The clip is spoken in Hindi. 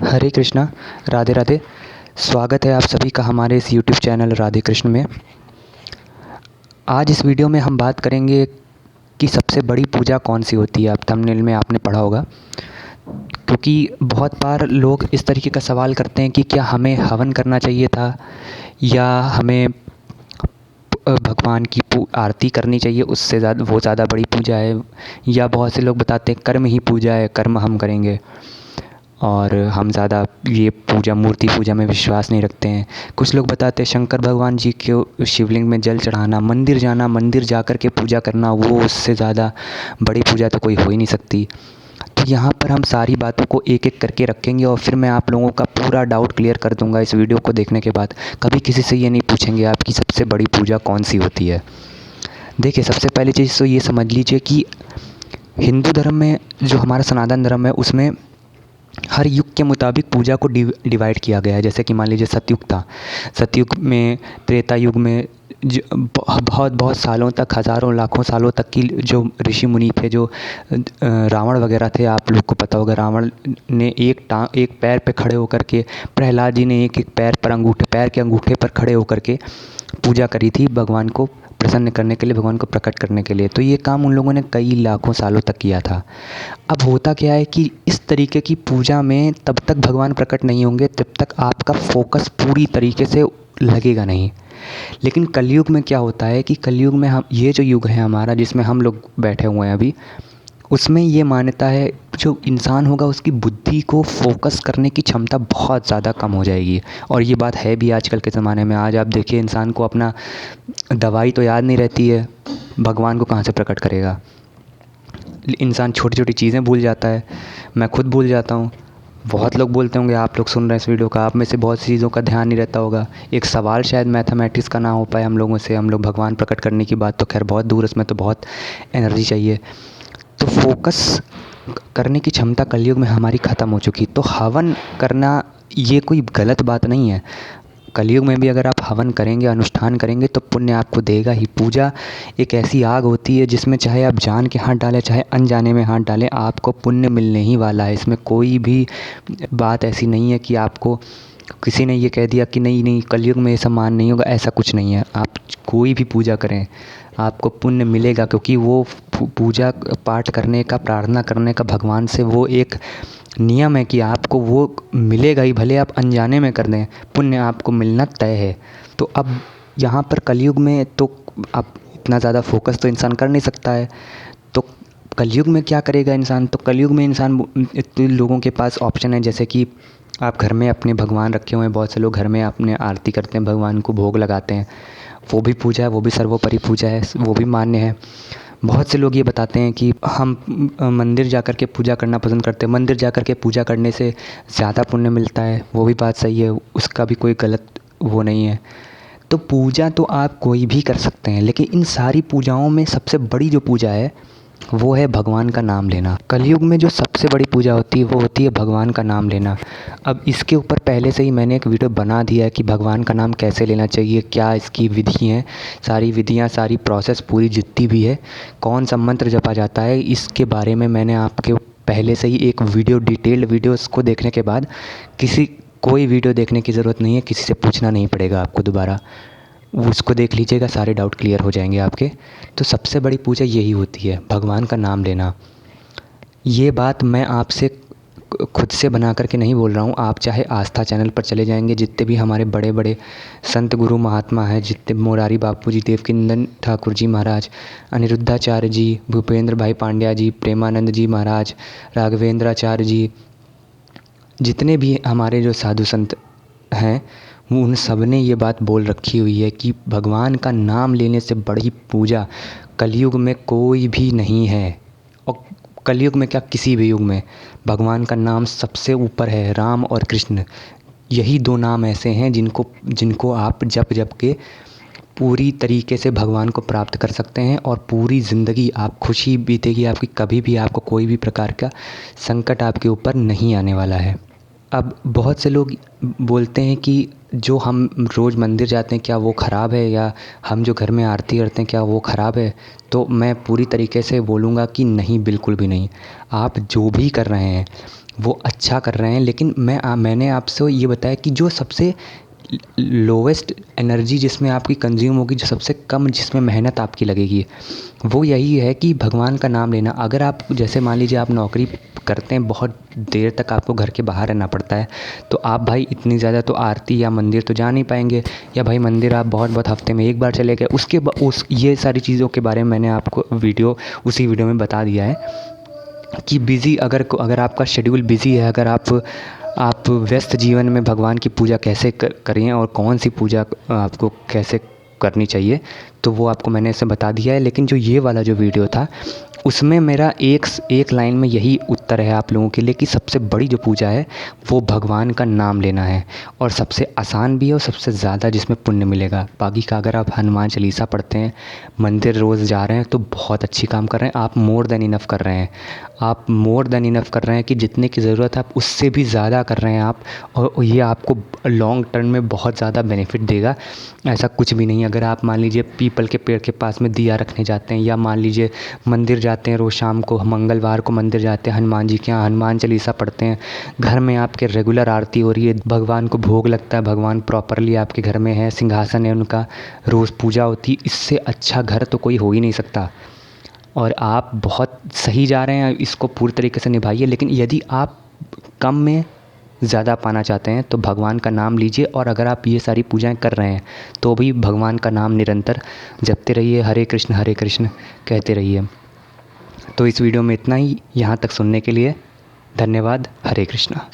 हरे कृष्णा, राधे राधे। स्वागत है आप सभी का हमारे इस यूट्यूब चैनल राधे कृष्ण में। आज इस वीडियो में हम बात करेंगे कि सबसे बड़ी पूजा कौन सी होती है। आप थंबनेल में आपने पढ़ा होगा, क्योंकि बहुत बार लोग इस तरीके का सवाल करते हैं कि क्या हमें हवन करना चाहिए था या हमें भगवान की आरती करनी चाहिए, उससे ज़्यादा बड़ी पूजा है। या बहुत से लोग बताते हैं कर्म ही पूजा है, कर्म हम करेंगे और हम ज़्यादा ये पूजा मूर्ति पूजा में विश्वास नहीं रखते हैं। कुछ लोग बताते हैं शंकर भगवान जी के शिवलिंग में जल चढ़ाना, मंदिर जाना, मंदिर जाकर के पूजा करना, वो उससे ज़्यादा बड़ी पूजा तो कोई हो ही नहीं सकती। तो यहाँ पर हम सारी बातों को एक एक करके रखेंगे और फिर मैं आप लोगों का पूरा डाउट क्लियर कर दूँगा इस वीडियो को देखने के बाद। कभी किसी से ये नहीं पूछेंगे आपकी सबसे बड़ी पूजा कौन सी होती है। देखिए, सबसे पहली चीज़ तो ये समझ लीजिए कि हिंदू धर्म में, जो हमारा सनातन धर्म है, उसमें हर युग के मुताबिक पूजा को डिवाइड किया गया है। जैसे कि मान लीजिए सतयुग था, सतयुग में, त्रेता युग में बहुत बहुत सालों तक, हज़ारों लाखों सालों तक की जो ऋषि मुनि थे, जो रावण वगैरह थे, आप लोग को पता होगा, रावण ने एक पैर पे खड़े होकर के, प्रहलाद जी ने एक पैर के अंगूठे पर खड़े होकर के पूजा करी थी भगवान को प्रसन्न करने के लिए, भगवान को प्रकट करने के लिए। तो ये काम उन लोगों ने कई लाखों सालों तक किया था। अब होता क्या है कि इस तरीके की पूजा में तब तक भगवान प्रकट नहीं होंगे, तब तक आपका फोकस पूरी तरीके से लगेगा नहीं। लेकिन कलयुग में क्या होता है कि कलयुग में हम, ये जो युग है हमारा जिसमें हम लोग बैठे हुए हैं अभी, उसमें ये मान्यता है जो इंसान होगा उसकी बुद्धि को फोकस करने की क्षमता बहुत ज़्यादा कम हो जाएगी। और ये बात है भी आजकल के ज़माने में। आज आप देखिए, इंसान को अपना दवाई तो याद नहीं रहती है, भगवान को कहाँ से प्रकट करेगा। इंसान छोटी छोटी चीज़ें भूल जाता है, मैं खुद भूल जाता हूँ, बहुत लोग बोलते होंगे, आप लोग सुन रहे हैं इस वीडियो का, आप में से बहुत सी चीज़ों का ध्यान नहीं रहता होगा। एक सवाल शायद मैथमेटिक्स का ना हो पाए हम लोगों से, हम लोग भगवान प्रकट करने की बात तो खैर बहुत दूर, उसमें तो बहुत एनर्जी चाहिए। तो फोकस करने की क्षमता कलयुग में हमारी ख़त्म हो चुकी। तो हवन करना ये कोई गलत बात नहीं है। कलयुग में भी अगर आप हवन करेंगे, अनुष्ठान करेंगे, तो पुण्य आपको देगा ही। पूजा एक ऐसी आग होती है जिसमें चाहे आप जान के हाथ डालें, चाहे अनजाने में हाथ डालें, आपको पुण्य मिलने ही वाला है। इसमें कोई भी बात ऐसी नहीं है कि आपको किसी ने ये कह दिया कि नहीं नहीं कलयुग में ये सब मान नहीं होगा, ऐसा कुछ नहीं है। आप कोई भी पूजा करें, आपको पुण्य मिलेगा, क्योंकि वो पूजा पाठ करने का, प्रार्थना करने का भगवान से वो एक नियम है कि आपको वो मिलेगा ही, भले आप अनजाने में कर दें, पुण्य आपको मिलना तय है। तो अब यहाँ पर कलयुग में तो आप इतना ज़्यादा फोकस तो इंसान कर नहीं सकता है। तो कलयुग में क्या करेगा इंसान? तो कलयुग में इंसान, इतने लोगों के पास ऑप्शन है, जैसे कि आप घर में अपने भगवान रखे हुए हैं, बहुत से लोग घर में अपने आरती करते हैं, भगवान को भोग लगाते हैं, वो भी पूजा है, वो भी सर्वोपरि पूजा है, वो भी मान्य है। बहुत से लोग ये बताते हैं कि हम मंदिर जाकर के पूजा करना पसंद करते हैं, मंदिर जाकर के पूजा करने से ज़्यादा पुण्य मिलता है, वो भी बात सही है, उसका भी कोई गलत वो नहीं है। तो पूजा तो आप कोई भी कर सकते हैं, लेकिन इन सारी पूजाओं में सबसे बड़ी जो पूजा है वो है भगवान का नाम लेना। कलयुग में जो सबसे बड़ी पूजा होती है वो होती है भगवान का नाम लेना। अब इसके ऊपर पहले से ही मैंने एक वीडियो बना दिया है कि भगवान का नाम कैसे लेना चाहिए, क्या इसकी विधि है, सारी विधियाँ, सारी प्रोसेस पूरी जितनी भी है, कौन सा मंत्र जपा जाता है, इसके बारे में मैंने आपके पहले से ही एक वीडियो, डिटेल्ड वीडियो, उसको देखने के बाद कोई वीडियो देखने की ज़रूरत नहीं है, किसी से पूछना नहीं पड़ेगा आपको दोबारा, उसको देख लीजिएगा, सारे डाउट क्लियर हो जाएंगे आपके। तो सबसे बड़ी पूजा यही होती है, भगवान का नाम लेना। ये बात मैं आपसे खुद से बना करके नहीं बोल रहा हूँ। आप चाहे आस्था चैनल पर चले जाएंगे, जितने भी हमारे बड़े बड़े संत गुरु महात्मा हैं, जितने मोरारी बापू जी, देवकीनंदन ठाकुर जी महाराज, अनिरुद्धाचार्य जी, भूपेंद्र भाई पांड्या जी, प्रेमानंद जी महाराज, राघवेंद्राचार्य जी, जितने भी हमारे जो साधु संत हैं, उन सब ने ये बात बोल रखी हुई है कि भगवान का नाम लेने से बड़ी पूजा कलयुग में कोई भी नहीं है। और कलयुग में क्या, किसी भी युग में भगवान का नाम सबसे ऊपर है। राम और कृष्ण, यही दो नाम ऐसे हैं जिनको आप जप जप के पूरी तरीके से भगवान को प्राप्त कर सकते हैं, और पूरी ज़िंदगी आप खुशी बीतेगी आपकी, कभी भी आपको कोई भी प्रकार का संकट आपके ऊपर नहीं आने वाला है। अब बहुत से लोग बोलते हैं कि जो हम रोज़ मंदिर जाते हैं क्या वो ख़राब है, या हम जो घर में आरती करते हैं क्या वो ख़राब है? तो मैं पूरी तरीके से बोलूँगा कि नहीं, बिल्कुल भी नहीं। आप जो भी कर रहे हैं वो अच्छा कर रहे हैं, लेकिन मैंने आपसे ये बताया कि जो सबसे लोवेस्ट एनर्जी जिसमें आपकी कंज्यूम होगी, जो सबसे कम जिसमें मेहनत आपकी लगेगी, वो यही है कि भगवान का नाम लेना। अगर आप जैसे मान लीजिए आप नौकरी करते हैं, बहुत देर तक आपको घर के बाहर रहना पड़ता है, तो आप भाई इतनी ज़्यादा तो आरती या मंदिर तो जा नहीं पाएंगे, या भाई मंदिर आप बहुत हफ्ते में एक बार चले गए, ये सारी चीज़ों के बारे में मैंने आपको उसी वीडियो में बता दिया है कि बिज़ी अगर आपका शेड्यूल बिज़ी है, अगर आप व्यस्त जीवन में भगवान की पूजा कैसे करें और कौन सी पूजा आपको कैसे करनी चाहिए, तो वो आपको मैंने इसे बता दिया है। लेकिन जो ये वाला जो वीडियो था, उसमें मेरा एक लाइन में यही उत्तर है आप लोगों के लिए कि सबसे बड़ी जो पूजा है वो भगवान का नाम लेना है, और सबसे आसान भी है और सबसे ज़्यादा जिसमें पुण्य मिलेगा। बाकी का अगर आप हनुमान चालीसा पढ़ते हैं, मंदिर रोज़ जा रहे हैं, तो बहुत अच्छी काम कर रहे हैं, आप मोर देन इनफ़ कर रहे हैं। आप मोर देन इनफ़ कर रहे हैं कि जितने की ज़रूरत है आप उससे भी ज़्यादा कर रहे हैं आप, और ये आपको लॉन्ग टर्म में बहुत ज़्यादा बेनिफिट देगा। ऐसा कुछ भी नहीं है। अगर आप मान लीजिए पीपल के पेड़ के पास में दिया रखने जाते हैं, या मान लीजिए मंदिर जाते हैं, रोज़ शाम को मंगलवार को मंदिर जाते हैं, हनुमान जी के यहाँ हनुमान चालीसा पढ़ते हैं, घर में आपके रेगुलर आरती हो रही है, भगवान को भोग लगता है, भगवान प्रॉपरली आपके घर में है, सिंहासन है उनका, रोज़ पूजा होती है, इससे अच्छा घर तो कोई हो ही नहीं सकता। और आप बहुत सही जा रहे हैं, इसको पूरी तरीके से निभाइए। लेकिन यदि आप कम में ज़्यादा पाना चाहते हैं तो भगवान का नाम लीजिए, और अगर आप ये सारी पूजाएं कर रहे हैं तो भी भगवान का नाम निरंतर जपते रहिए, हरे कृष्ण कहते रहिए। तो इस वीडियो में इतना ही। यहाँ तक सुनने के लिए धन्यवाद। हरे कृष्णा।